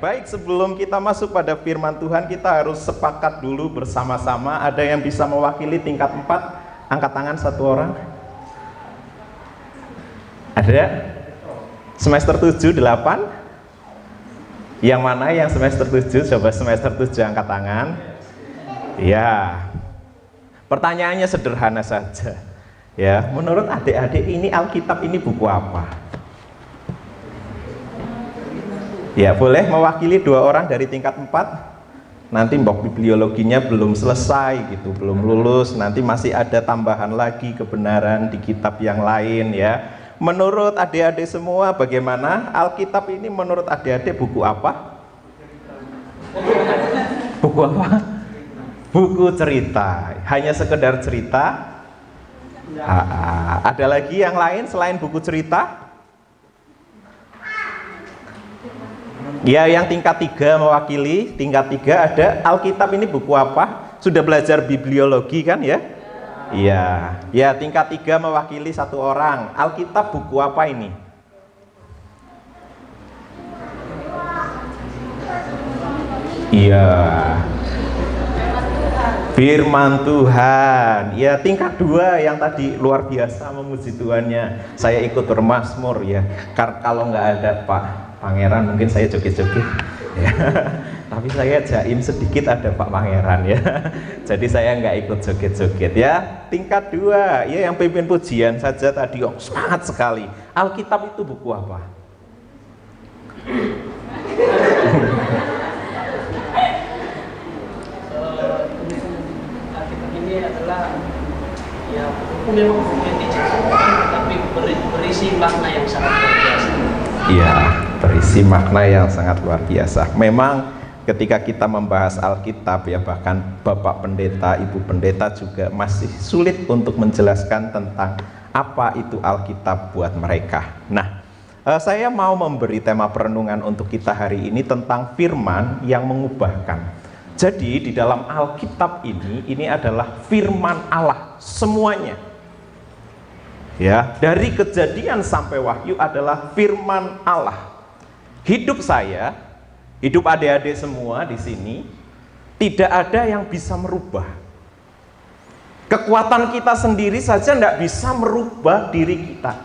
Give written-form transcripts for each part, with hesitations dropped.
baik, sebelum kita masuk pada firman Tuhan, kita harus sepakat dulu bersama-sama. Ada yang bisa mewakili tingkat 4? Angkat tangan satu orang. Ada? Semester 7, 8? Yang mana yang semester 7? Coba semester 7 angkat tangan. Ya. Pertanyaannya sederhana saja. Ya, menurut adik-adik ini Alkitab ini buku apa? Ya, boleh mewakili 2 orang dari tingkat 4. Nanti mbok bibliologinya belum selesai gitu, belum lulus. Nanti masih ada tambahan lagi kebenaran di kitab yang lain ya. Menurut adik-adik semua bagaimana? Alkitab ini menurut adik-adik buku apa? Buku apa? Buku cerita. Hanya sekedar cerita? Ada lagi yang lain selain buku cerita? Ya, yang tingkat 3 mewakili. Tingkat 3 ada Alkitab ini buku apa? Sudah belajar bibliologi kan ya? Iya. Ya, tingkat 3 mewakili 1 orang. Alkitab buku apa ini? Iya. Firman Tuhan. Ya, tingkat 2 yang tadi luar biasa memuji Tuhannya. Saya ikut bermazmur ya. Kalau nggak ada Pak Pangeran mungkin saya joget-joget ya. Tapi saya jaim sedikit ada Pak Pangeran ya. Jadi saya nggak ikut joget-joget ya. Tingkat 2 ya, yang pimpin pujian saja tadi semangat sekali. Alkitab itu buku apa? Alkitab ini adalah ya buku memang buku yang diciptakan tapi berisi makna yang sangat luar biasa. Iya, berisi makna yang sangat luar biasa. Memang ketika kita membahas Alkitab ya, bahkan Bapak Pendeta, Ibu Pendeta juga masih sulit untuk menjelaskan tentang apa itu Alkitab buat mereka. Nah, saya mau memberi tema perenungan untuk kita hari ini tentang firman yang mengubahkan. Jadi di dalam Alkitab ini adalah firman Allah semuanya. Ya, dari Kejadian sampai Wahyu adalah firman Allah. Hidup saya, hidup adik-adik semua di sini tidak ada yang bisa merubah. Kekuatan kita sendiri saja tidak bisa merubah diri kita.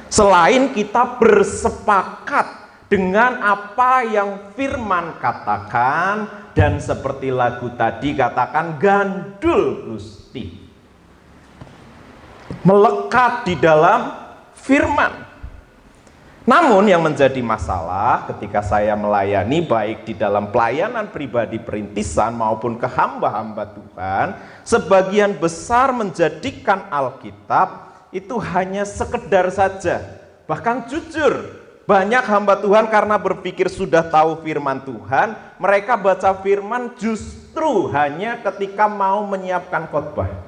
Selain kita bersepakat dengan apa yang firman katakan, dan seperti lagu tadi katakan gandul Gusti. Melekat di dalam firman. Namun yang menjadi masalah ketika saya melayani baik di dalam pelayanan pribadi perintisan maupun ke hamba-hamba Tuhan, sebagian besar menjadikan Alkitab itu hanya sekedar saja. Bahkan jujur, banyak hamba Tuhan karena berpikir sudah tahu firman Tuhan, mereka baca firman justru hanya ketika mau menyiapkan khotbah.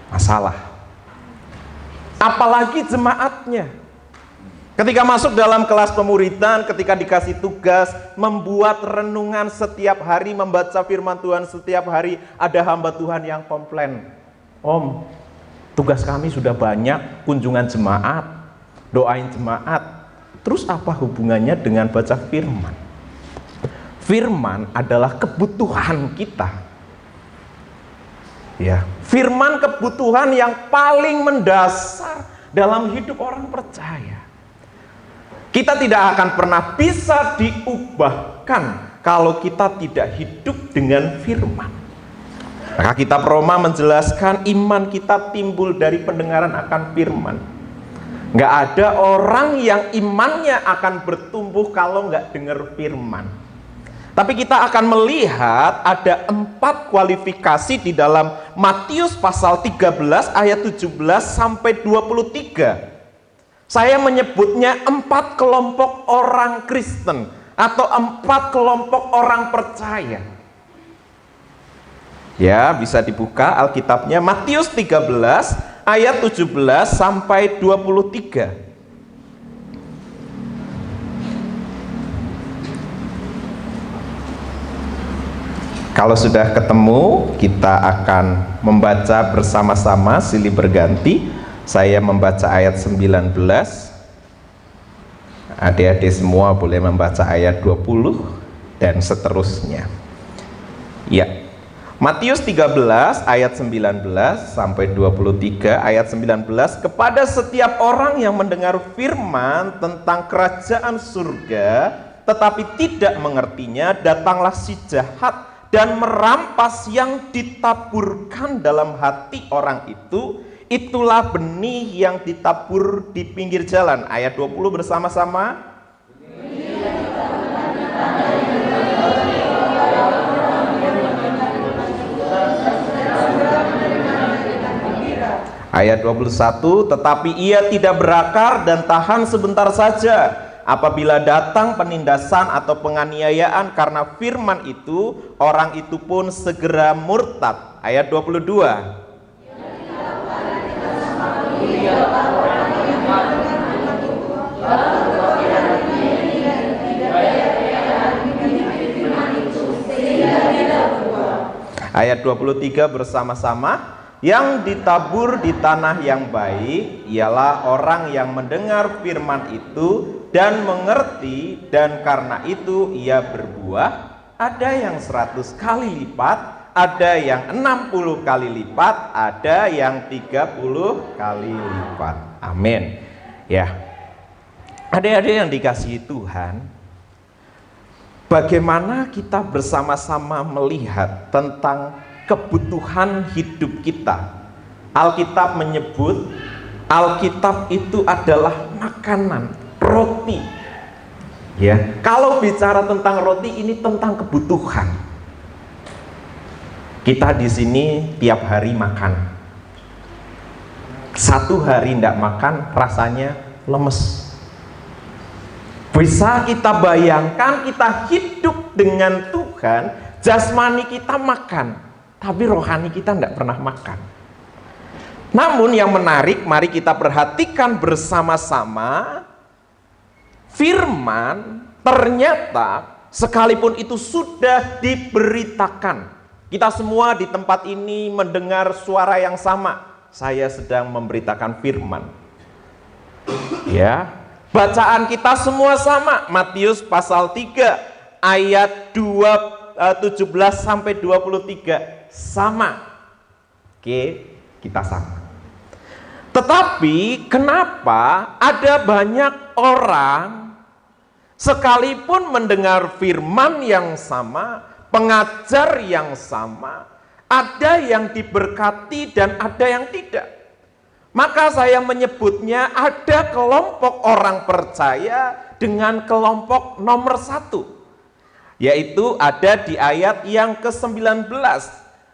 Masalah. Apalagi jemaatnya. Ketika masuk dalam kelas pemuridan, ketika dikasih tugas membuat renungan setiap hari, membaca firman Tuhan setiap hari, ada hamba Tuhan yang komplain. Om, tugas kami sudah banyak, kunjungan jemaat, doain jemaat. Terus apa hubungannya dengan baca firman? Firman adalah kebutuhan kita. Ya, firman kebutuhan yang paling mendasar dalam hidup orang percaya. Kita tidak akan pernah bisa diubahkan kalau kita tidak hidup dengan firman. Maka kitab Roma menjelaskan iman kita timbul dari pendengaran akan firman. Nggak ada orang yang imannya akan bertumbuh kalau nggak dengar firman. Tapi kita akan melihat ada 4 kualifikasi di dalam Matius pasal 13 ayat 17 sampai 23. Saya menyebutnya 4 kelompok orang Kristen atau 4 kelompok orang percaya. Ya, bisa dibuka Alkitabnya Matius 13 ayat 17 sampai 23. Kalau sudah ketemu, kita akan membaca bersama-sama silih berganti. Saya membaca ayat 19, Adik-adik semua boleh membaca ayat 20 dan seterusnya. Ya. Matius 13 ayat 19 sampai 23. Ayat 19, kepada setiap orang yang mendengar firman tentang kerajaan surga tetapi tidak mengertinya, datanglah si jahat dan merampas yang ditaburkan dalam hati orang itu. Itulah benih yang ditabur di pinggir jalan. Ayat 20 bersama-sama. Ayat 21, tetapi ia tidak berakar dan tahan sebentar saja. Apabila datang penindasan atau penganiayaan karena firman itu, orang itu pun segera murtad. Ayat 22. Ayat 23 bersama-sama. Yang ditabur di tanah yang baik ialah orang yang mendengar firman itu dan mengerti, dan karena itu ia berbuah. Ada yang 100 kali lipat, ada yang 60 kali lipat, ada yang 30 kali lipat. Amin. Ya, adik-adik yang dikasihi Tuhan, bagaimana kita bersama-sama melihat tentang kebutuhan hidup kita. Alkitab menyebut Alkitab itu adalah makanan, roti. Ya, kalau bicara tentang roti, ini tentang kebutuhan. Kita di sini tiap hari makan. Satu hari tidak makan, rasanya lemes. Bisa kita bayangkan, kita hidup dengan Tuhan, jasmani kita makan, tapi rohani kita tidak pernah makan. Namun yang menarik, mari kita perhatikan bersama-sama, firman ternyata sekalipun itu sudah diberitakan. Kita semua di tempat ini mendengar suara yang sama. Saya sedang memberitakan firman. Ya, bacaan kita semua sama. Matius pasal 3 ayat 17 sampai 23. Sama. Oke, kita sama. Tetapi kenapa ada banyak orang sekalipun mendengar firman yang sama, pengajar yang sama, ada yang diberkati dan ada yang tidak. Maka saya menyebutnya ada kelompok orang percaya dengan kelompok nomor 1, yaitu ada di ayat yang ke-19.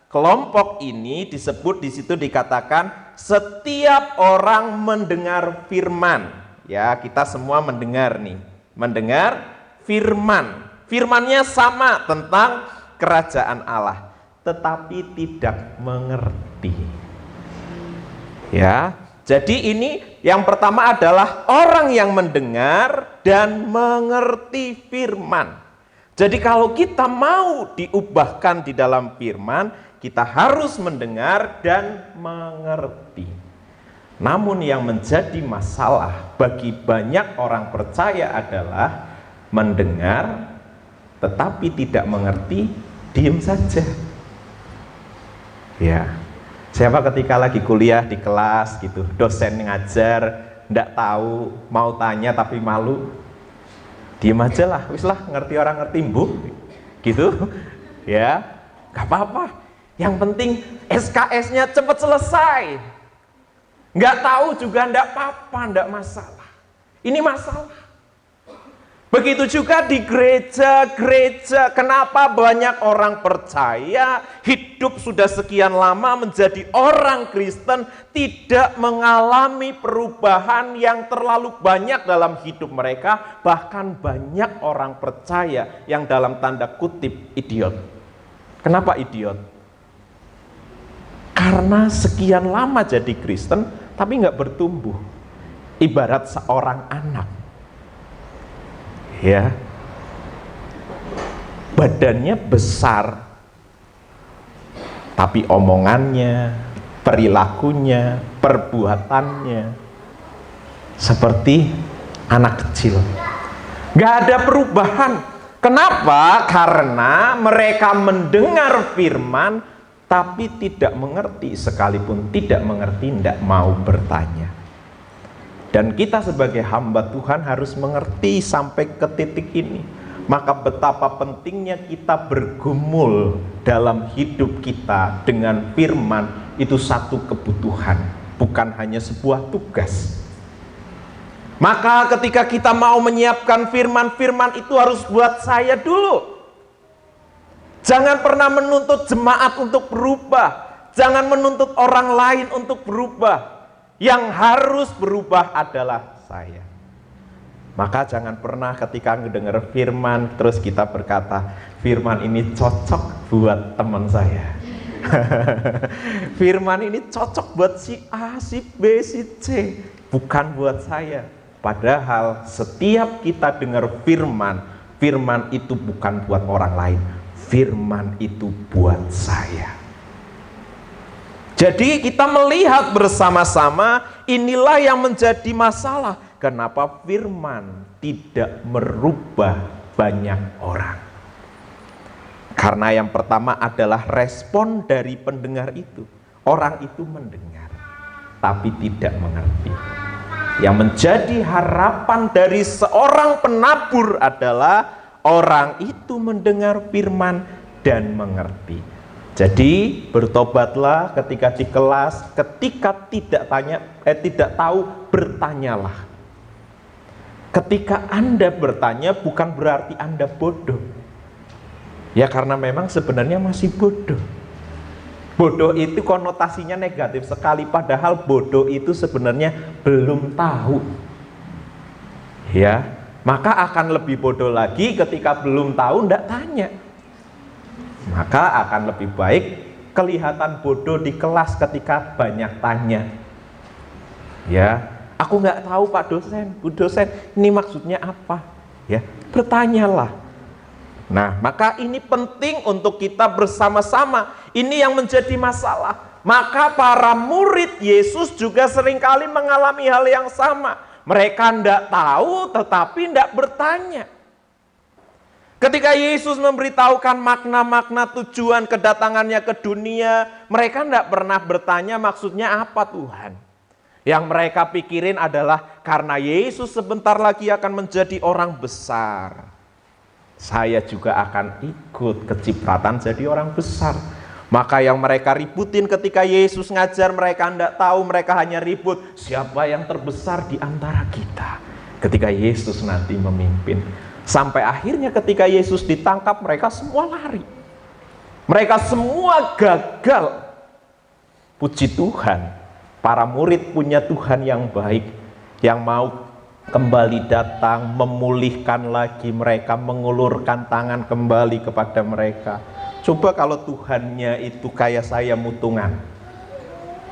Kelompok ini disebut, di situ dikatakan setiap orang mendengar firman. Ya, kita semua mendengar nih, mendengar firman. Firmannya sama tentang kerajaan Allah, tetapi tidak mengerti. Ya, jadi ini yang pertama adalah orang yang mendengar dan mengerti firman. Jadi kalau kita mau diubahkan di dalam firman, kita harus mendengar dan mengerti. Namun yang menjadi masalah bagi banyak orang percaya adalah mendengar tetapi tidak mengerti, diam saja. Ya, siapa ketika lagi kuliah di kelas gitu, dosen ngajar, ndak tahu, mau tanya tapi malu, diam aja lah, wis lah, ngerti orang ngerti mbuh, gitu. Ya, gak apa-apa. Yang penting SKS-nya cepat selesai. Nggak tahu juga nggak apa-apa, nggak masalah. Ini masalah. Begitu juga di gereja-gereja. Kenapa banyak orang percaya hidup sudah sekian lama menjadi orang Kristen tidak mengalami perubahan yang terlalu banyak dalam hidup mereka. Bahkan banyak orang percaya yang dalam tanda kutip idiot. Kenapa idiot? Karena sekian lama jadi Kristen, tapi nggak bertumbuh. Ibarat seorang anak, ya, badannya besar, tapi omongannya, perilakunya, perbuatannya seperti anak kecil. Gak ada perubahan. Kenapa? Karena mereka mendengar firman tapi tidak mengerti, sekalipun tidak mengerti, tidak mau bertanya. Dan kita sebagai hamba Tuhan harus mengerti sampai ke titik ini. Maka betapa pentingnya kita bergumul dalam hidup kita dengan firman, itu satu kebutuhan, bukan hanya sebuah tugas. Maka ketika kita mau menyiapkan firman itu harus buat saya dulu. Jangan pernah menuntut jemaat untuk berubah. Jangan menuntut orang lain untuk berubah. Yang harus berubah adalah saya. Maka jangan pernah ketika mendengar firman terus kita berkata, firman ini cocok buat teman saya. Firman ini cocok buat si A, si B, si C, bukan buat saya. Padahal setiap kita dengar firman, firman itu bukan buat orang lain, firman itu buat saya. Jadi kita melihat bersama-sama, inilah yang menjadi masalah. Kenapa firman tidak merubah banyak orang? Karena yang pertama adalah respon dari pendengar itu. Orang itu mendengar, tapi tidak mengerti. Yang menjadi harapan dari seorang penabur adalah orang itu mendengar firman dan mengerti. Jadi bertobatlah ketika di kelas, ketika tidak tahu, bertanyalah. Ketika Anda bertanya bukan berarti Anda bodoh. Ya karena memang sebenarnya masih bodoh. Bodoh itu konotasinya negatif sekali, padahal bodoh itu sebenarnya belum tahu. Ya, maka akan lebih bodoh lagi ketika belum tahu ndak tanya. Maka akan lebih baik kelihatan bodoh di kelas ketika banyak tanya. Ya, aku nggak tahu Pak dosen, Bu dosen, ini maksudnya apa? Ya, bertanyalah. Nah, maka ini penting untuk kita bersama-sama. Ini yang menjadi masalah. Maka para murid Yesus juga seringkali mengalami hal yang sama. Mereka tidak tahu tetapi tidak bertanya. Ketika Yesus memberitahukan makna-makna tujuan kedatangannya ke dunia, mereka tidak pernah bertanya maksudnya apa Tuhan. Yang mereka pikirin adalah karena Yesus sebentar lagi akan menjadi orang besar, saya juga akan ikut kecipratan jadi orang besar. Maka yang mereka ributin ketika Yesus ngajar, mereka tidak tahu, mereka hanya ribut siapa yang terbesar di antara kita ketika Yesus nanti memimpin. Sampai akhirnya ketika Yesus ditangkap, mereka semua lari, mereka semua gagal. Puji Tuhan, para murid punya Tuhan yang baik, yang mau kembali datang, memulihkan lagi mereka, mengulurkan tangan kembali kepada mereka. Coba kalau Tuhannya itu kayak saya mutungan,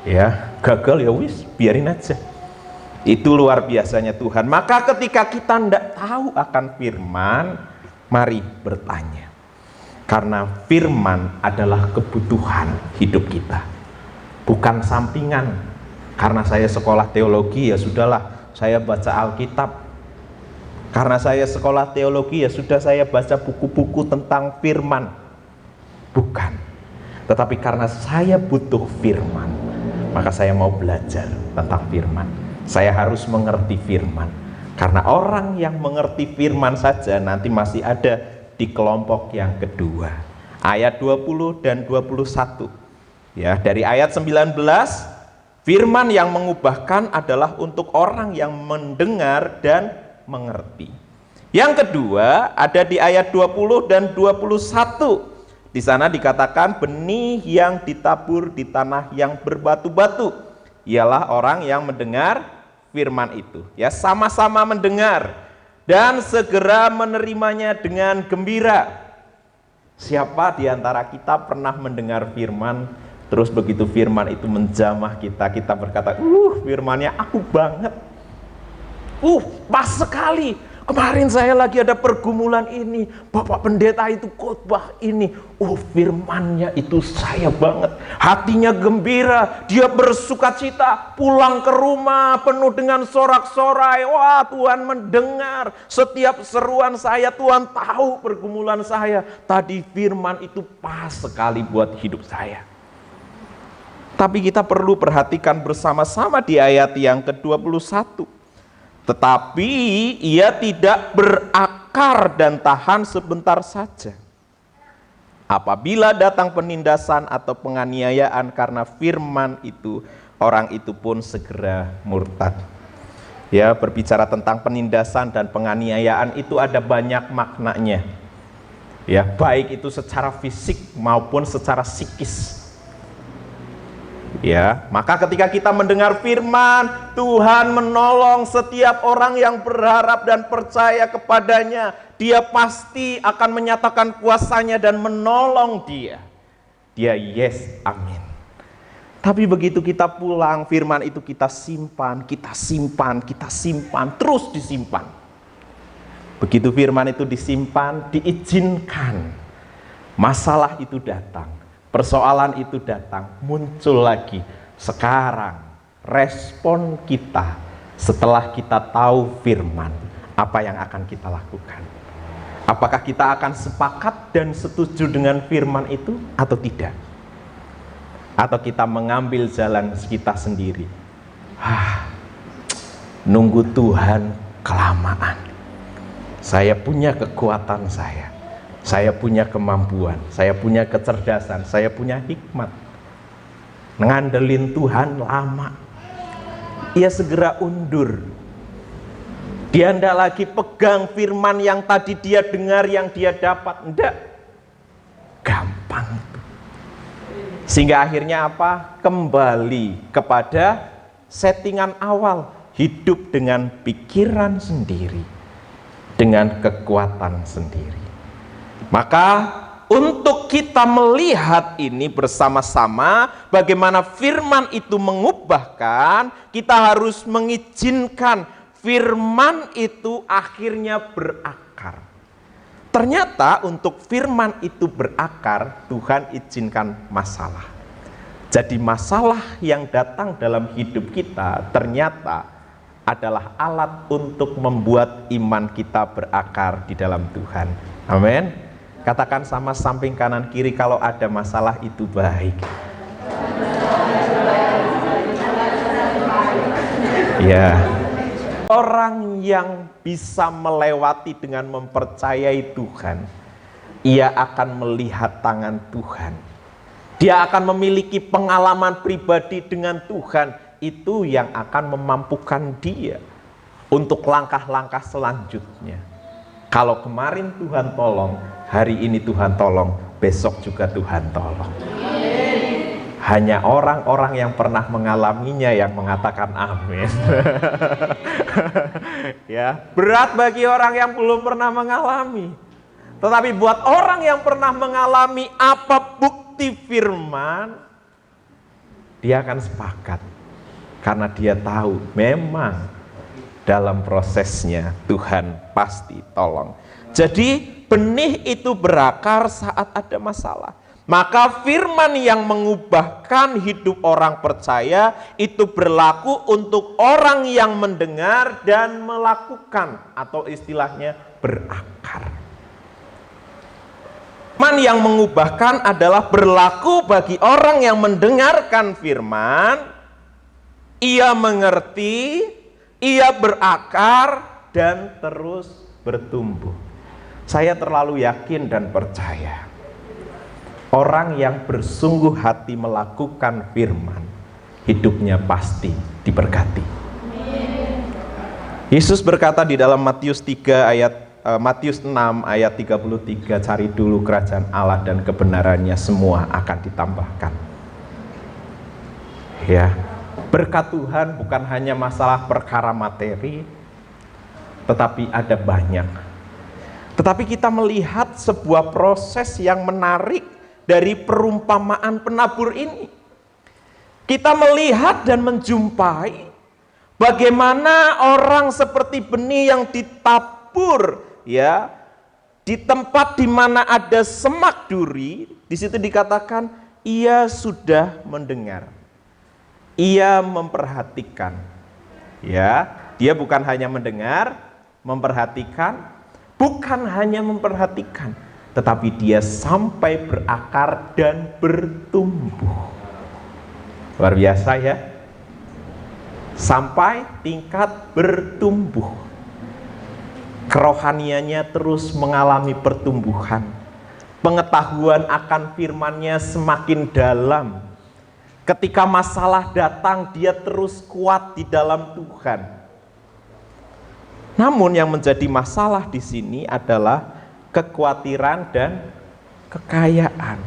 ya gagal ya wis, biarin aja. Itu luar biasanya Tuhan. Maka ketika kita tidak tahu akan firman, mari bertanya. Karena firman adalah kebutuhan hidup kita, bukan sampingan. Karena saya sekolah teologi, ya sudahlah, saya baca Alkitab. Karena saya sekolah teologi, ya sudah saya baca buku-buku tentang firman. Bukan. Tetapi karena saya butuh firman, maka saya mau belajar tentang firman. Saya harus mengerti firman. Karena orang yang mengerti firman saja nanti masih ada di kelompok yang kedua. Ayat 20 dan 21. Ya, dari ayat 19, firman yang mengubahkan adalah untuk orang yang mendengar dan mengerti. Yang kedua ada di ayat 20 dan 21. Di sana dikatakan benih yang ditabur di tanah yang berbatu-batu ialah orang yang mendengar firman itu. Ya, sama-sama mendengar dan segera menerimanya dengan gembira. Siapa di antara kita pernah mendengar firman, terus begitu firman itu menjamah kita, kita berkata, firmannya aku banget. Pas sekali. Kemarin saya lagi ada pergumulan ini, Bapak Pendeta itu khotbah ini. Oh, firman-Nya itu saya banget. Hatinya gembira, dia bersukacita, pulang ke rumah penuh dengan sorak-sorai. Wah, Tuhan mendengar setiap seruan saya, Tuhan tahu pergumulan saya. Tadi firman itu pas sekali buat hidup saya. Tapi kita perlu perhatikan bersama-sama di ayat yang ke-21. Tetapi ia tidak berakar dan tahan sebentar saja. Apabila datang penindasan atau penganiayaan karena firman itu, orang itu pun segera murtad. Ya, berbicara tentang penindasan dan penganiayaan itu ada banyak maknanya. Ya, baik itu secara fisik maupun secara psikis. Ya, maka ketika kita mendengar firman, Tuhan menolong setiap orang yang berharap dan percaya kepadanya. Dia pasti akan menyatakan kuasanya dan menolong dia. Dia yes, amin. Tapi begitu kita pulang, firman itu kita simpan, terus disimpan. Begitu firman itu disimpan, diizinkan, masalah itu datang. Persoalan itu datang, muncul lagi. Sekarang respon kita setelah kita tahu firman, apa yang akan kita lakukan? Apakah kita akan sepakat dan setuju dengan firman itu atau tidak? Atau kita mengambil jalan kita sendiri? Nunggu Tuhan kelamaan. Saya punya kekuatan saya punya kemampuan, saya punya kecerdasan, saya punya hikmat. Ngandelin Tuhan lama. Ia segera undur. Dia tidak lagi pegang firman yang tadi dia dengar, yang dia dapat. Tidak. Gampang. Sehingga akhirnya apa? Kembali kepada settingan awal. Hidup dengan pikiran sendiri. Dengan kekuatan sendiri. Maka untuk kita melihat ini bersama-sama bagaimana firman itu mengubahkan, kita harus mengizinkan firman itu akhirnya berakar. Ternyata untuk firman itu berakar, Tuhan izinkan masalah. Jadi masalah yang datang dalam hidup kita ternyata adalah alat untuk membuat iman kita berakar di dalam Tuhan. Amin. Katakan sama samping kanan kiri, kalau ada masalah itu baik. Ya. Orang yang bisa melewati dengan mempercayai Tuhan, ia akan melihat tangan Tuhan. Dia akan memiliki pengalaman pribadi dengan Tuhan. Itu yang akan memampukan dia untuk langkah-langkah selanjutnya. Kalau kemarin Tuhan tolong, hari ini Tuhan tolong, besok juga Tuhan tolong. Hanya orang-orang yang pernah mengalaminya yang mengatakan amin. Ya, berat bagi orang yang belum pernah mengalami. Tetapi buat orang yang pernah mengalami apa bukti firman, dia akan sepakat. Karena dia tahu memang dalam prosesnya Tuhan pasti tolong. Jadi benih itu berakar saat ada masalah. Maka firman yang mengubahkan hidup orang percaya itu berlaku untuk orang yang mendengar dan melakukan, atau istilahnya berakar. Firman yang mengubahkan adalah berlaku bagi orang yang mendengarkan firman, ia mengerti, ia berakar dan terus bertumbuh. Saya terlalu yakin dan percaya, orang yang bersungguh hati melakukan firman, hidupnya pasti diberkati. Yesus berkata di dalam Matius 6 ayat 33, cari dulu kerajaan Allah dan kebenarannya, semua akan ditambahkan. Ya, berkat Tuhan bukan hanya masalah perkara materi, tetapi ada banyak. Tetapi kita melihat sebuah proses yang menarik dari perumpamaan penabur ini. Kita melihat dan menjumpai bagaimana orang seperti benih yang subur, ya. Di tempat di mana ada semak duri, di situ dikatakan ia sudah mendengar. Ia memperhatikan. Ya, dia bukan hanya mendengar, memperhatikan, bukan hanya memperhatikan, tetapi dia sampai berakar dan bertumbuh. Luar biasa ya. Sampai tingkat bertumbuh. Kerohaniannya terus mengalami pertumbuhan. Pengetahuan akan firman-Nya semakin dalam. Ketika masalah datang, dia terus kuat di dalam Tuhan. Namun yang menjadi masalah di sini adalah kekhawatiran dan kekayaan.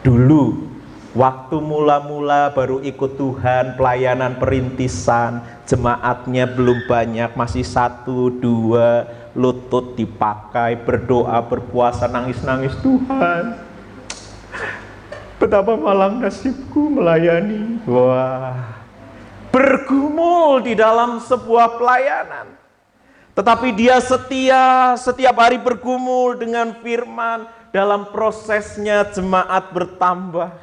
Dulu, waktu mula-mula baru ikut Tuhan, pelayanan perintisan, jemaatnya belum banyak, masih 1, 2, lutut dipakai, berdoa, berpuasa, nangis-nangis, Tuhan, betapa malang nasibku melayani. Wah, bergumul di dalam sebuah pelayanan. Tetapi dia setia, setiap hari bergumul dengan firman. Dalam prosesnya jemaat bertambah,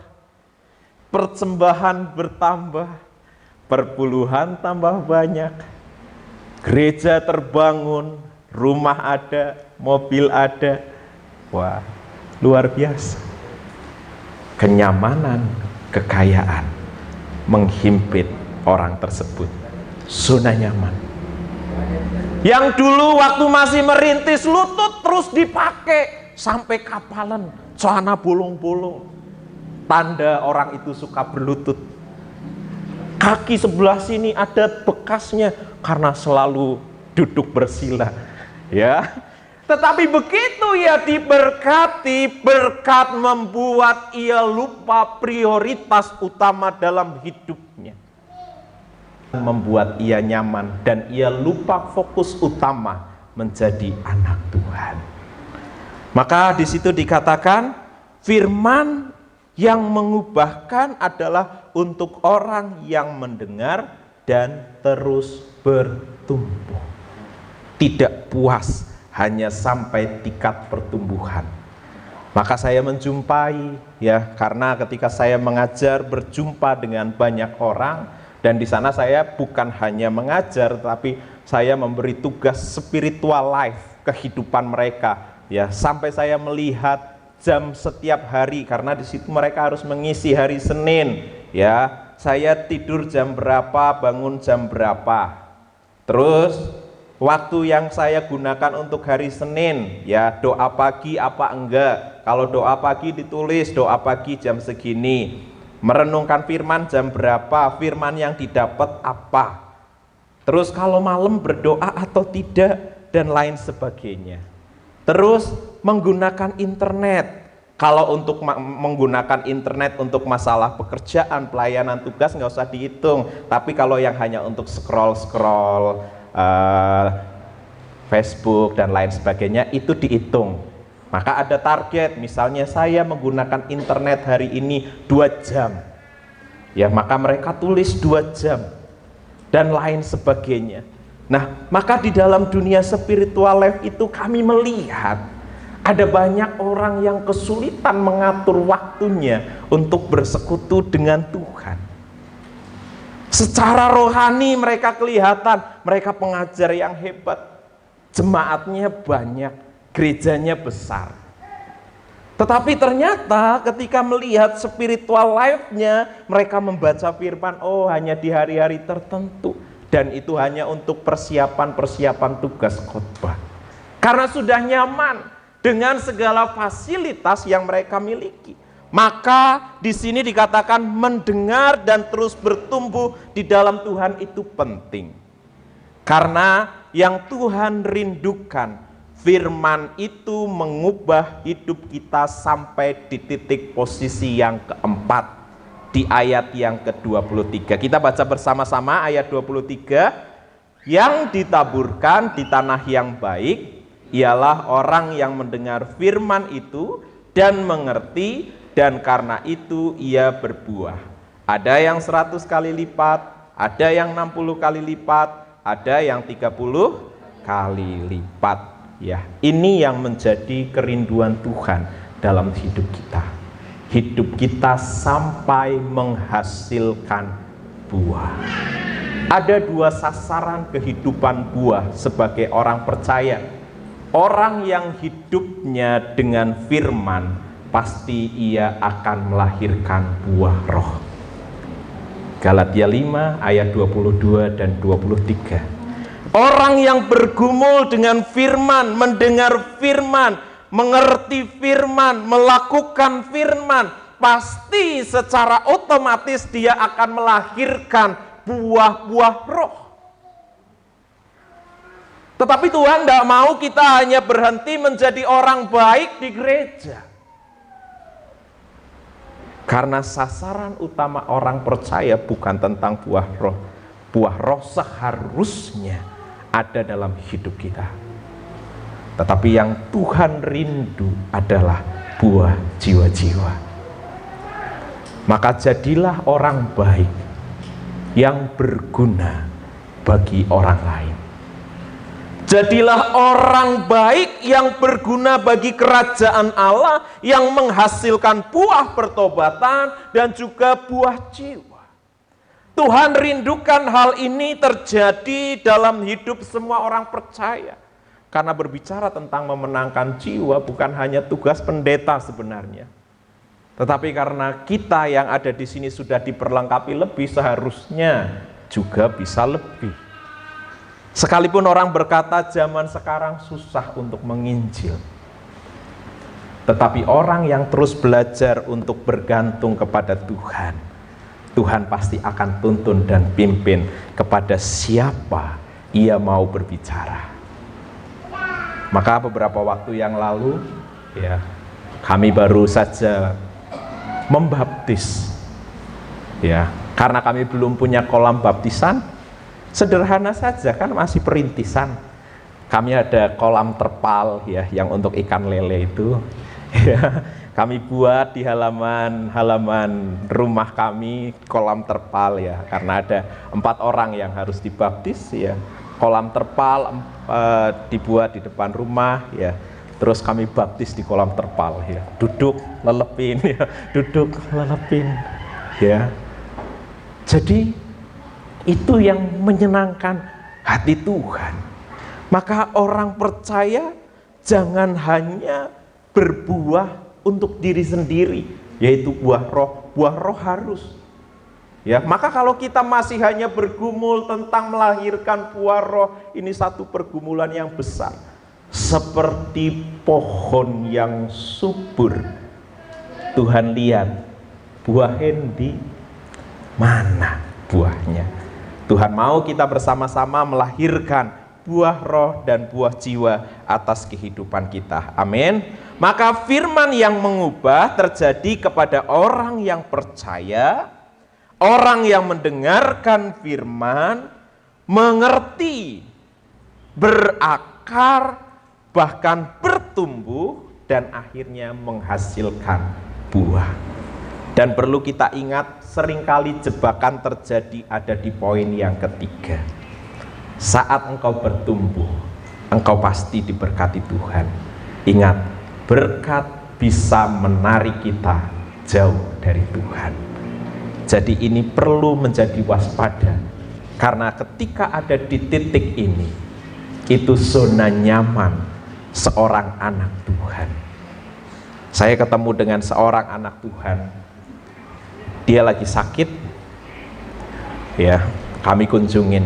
persembahan bertambah, perpuluhan tambah banyak, gereja terbangun, rumah ada, mobil ada. Wah, luar biasa. Kenyamanan, kekayaan menghimpit orang tersebut. Zona nyaman. Yang dulu waktu masih merintis, lutut terus dipakai sampai kapalan, celana bolong-bolong. Tanda orang itu suka berlutut. Kaki sebelah sini ada bekasnya karena selalu duduk bersila. Ya. Tetapi begitu ia diberkati, berkat membuat ia lupa prioritas utama dalam hidupnya. Membuat ia nyaman dan ia lupa fokus utama menjadi anak Tuhan. Maka di situ dikatakan firman yang mengubahkan adalah untuk orang yang mendengar dan terus bertumbuh. Tidak puas hanya sampai tingkat pertumbuhan. Maka saya menjumpai, ya, karena ketika saya mengajar berjumpa dengan banyak orang, dan di sana saya bukan hanya mengajar, tapi saya memberi tugas spiritual life, kehidupan mereka, ya, sampai saya melihat jam setiap hari, karena di situ mereka harus mengisi hari Senin, ya, saya tidur jam berapa, bangun jam berapa, terus waktu yang saya gunakan untuk hari Senin, ya, doa pagi apa enggak. Kalau doa pagi ditulis doa pagi jam segini. Merenungkan firman jam berapa, firman yang didapat apa. Terus kalau malam berdoa atau tidak, dan lain sebagainya. Terus menggunakan internet. Kalau untuk menggunakan internet untuk masalah pekerjaan, pelayanan, tugas nggak usah dihitung. Tapi kalau yang hanya untuk scroll-scroll, Facebook dan lain sebagainya, itu dihitung. Maka ada target, misalnya saya menggunakan internet hari ini 2 jam, ya, maka mereka tulis 2 jam dan lain sebagainya. Nah, maka di dalam dunia spiritual life itu kami melihat ada banyak orang yang kesulitan mengatur waktunya untuk bersekutu dengan Tuhan. Secara rohani mereka kelihatan, mereka pengajar yang hebat, jemaatnya banyak, gerejanya besar. Tetapi ternyata ketika melihat spiritual life-nya, mereka membaca firman, oh hanya di hari-hari tertentu, dan itu hanya untuk persiapan-persiapan tugas khotbah. Karena sudah nyaman dengan segala fasilitas yang mereka miliki. Maka di sini dikatakan mendengar dan terus bertumbuh di dalam Tuhan itu penting. Karena yang Tuhan rindukan, firman itu mengubah hidup kita sampai di titik posisi yang keempat, di ayat yang ke-23. Kita baca bersama-sama ayat 23. Yang ditaburkan di tanah yang baik ialah orang yang mendengar firman itu dan mengerti, dan karena itu ia berbuah. Ada yang 100 kali lipat, ada yang 60 kali lipat, ada yang 30 kali lipat. Ya, ini yang menjadi kerinduan Tuhan dalam hidup kita. Hidup kita sampai menghasilkan buah. Ada dua sasaran kehidupan buah sebagai orang percaya. Orang yang hidupnya dengan firman, pasti ia akan melahirkan buah roh. Galatia 5 ayat 22 dan 23. Orang yang bergumul dengan firman, mendengar firman, mengerti firman, melakukan firman, pasti secara otomatis dia akan melahirkan buah-buah roh. Tetapi Tuhan tidak mau kita hanya berhenti menjadi orang baik di gereja. Karena sasaran utama orang percaya bukan tentang buah roh. Buah roh seharusnya ada dalam hidup kita. Tetapi yang Tuhan rindu adalah buah jiwa-jiwa. Maka jadilah orang baik yang berguna bagi orang lain. Jadilah orang baik yang berguna bagi kerajaan Allah, yang menghasilkan buah pertobatan dan juga buah jiwa. Tuhan rindukan hal ini terjadi dalam hidup semua orang percaya. Karena berbicara tentang memenangkan jiwa bukan hanya tugas pendeta sebenarnya. Tetapi karena kita yang ada di sini sudah diperlengkapi lebih, seharusnya juga bisa lebih. Sekalipun orang berkata zaman sekarang susah untuk menginjil, tetapi orang yang terus belajar untuk bergantung kepada Tuhan, Tuhan pasti akan tuntun dan pimpin kepada siapa ia mau berbicara. Maka beberapa waktu yang lalu, ya, kami baru saja membaptis, ya, karena kami belum punya kolam baptisan. Sederhana saja kan, masih perintisan. Kami ada kolam terpal, ya, yang untuk ikan lele itu, ya, kami buat di halaman rumah kami kolam terpal, ya, karena ada 4 orang yang harus dibaptis, ya. Kolam terpal dibuat di depan rumah, ya. Terus kami baptis di kolam terpal, ya. Duduk lelepin, ya. Duduk lelepin, ya. Jadi itu yang menyenangkan hati Tuhan. Maka orang percaya jangan hanya berbuah untuk diri sendiri, yaitu buah roh. Buah roh harus. Ya, maka kalau kita masih hanya bergumul tentang melahirkan buah roh, ini satu pergumulan yang besar. Seperti pohon yang subur. Tuhan lihat, buahnya di mana buahnya? Tuhan mau kita bersama-sama melahirkan buah roh dan buah jiwa atas kehidupan kita. Amin. Maka firman yang mengubah terjadi kepada orang yang percaya, orang yang mendengarkan firman, mengerti, berakar, bahkan bertumbuh, dan akhirnya menghasilkan buah. Dan perlu kita ingat, seringkali jebakan terjadi ada di poin yang ketiga. Saat engkau bertumbuh, engkau pasti diberkati Tuhan. Ingat, berkat bisa menarik kita jauh dari Tuhan. Jadi ini perlu menjadi waspada, karena ketika ada di titik ini, itu zona nyaman seorang anak Tuhan. Saya ketemu dengan seorang anak Tuhan. Dia lagi sakit, ya, kami kunjungin,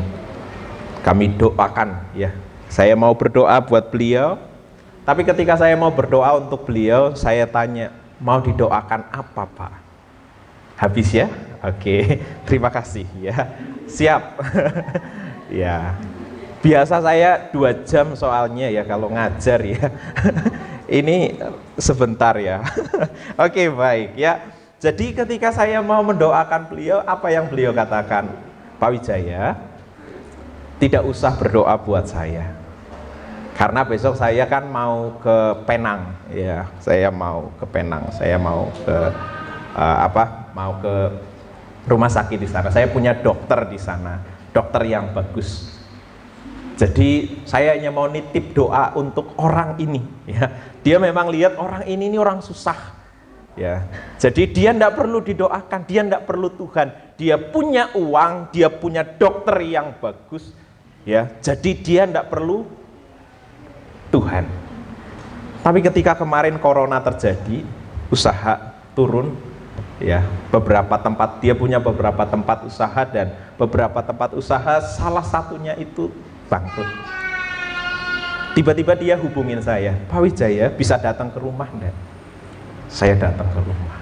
kami doakan, ya. Saya mau berdoa buat beliau, tapi ketika saya mau berdoa untuk beliau, saya tanya, mau didoakan apa, Pak? Habis ya? Oke, terima kasih, ya. Siap. Ya, biasa saya 2 jam soalnya, ya, kalau ngajar, ya. Ini sebentar, ya. Oke, baik, ya. Jadi ketika saya mau mendoakan beliau, apa yang beliau katakan? Pak Wijaya, tidak usah berdoa buat saya, karena besok saya kan mau ke Penang, ya. Saya mau ke Penang, saya mau ke mau ke rumah sakit di sana. Saya punya dokter di sana, dokter yang bagus. Jadi saya hanya mau nitip doa untuk orang ini, ya. Dia memang lihat orang ini orang susah, ya. Jadi dia tidak perlu didoakan, dia tidak perlu Tuhan. Dia punya uang, dia punya dokter yang bagus, ya. Jadi dia tidak perlu Tuhan. Tapi ketika kemarin corona terjadi, usaha turun, ya, beberapa tempat, dia punya beberapa tempat usaha, dan beberapa tempat usaha salah satunya itu bangkrut. Tiba-tiba dia hubungin saya, Pak Wijaya bisa datang ke rumah enggak? Saya datang ke rumah.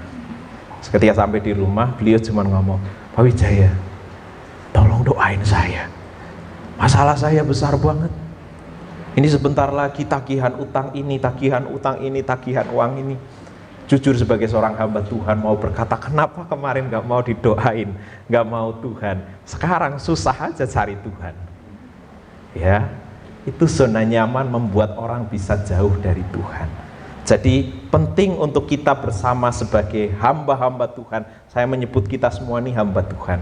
Ketika sampai di rumah, beliau cuma ngomong, Pak Wijaya, tolong doain saya, masalah saya besar banget. Ini sebentar lagi tagihan utang ini, tagihan utang ini, tagihan uang ini. Jujur sebagai seorang hamba Tuhan mau berkata, kenapa kemarin gak mau didoain, gak mau Tuhan. Sekarang susah aja cari Tuhan. Ya, itu zona nyaman membuat orang bisa jauh dari Tuhan. Jadi penting untuk kita bersama sebagai hamba-hamba Tuhan. Saya menyebut kita semua ini hamba Tuhan.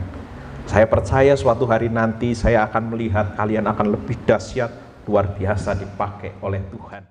Saya percaya suatu hari nanti saya akan melihat kalian akan lebih dahsyat, luar biasa dipakai oleh Tuhan.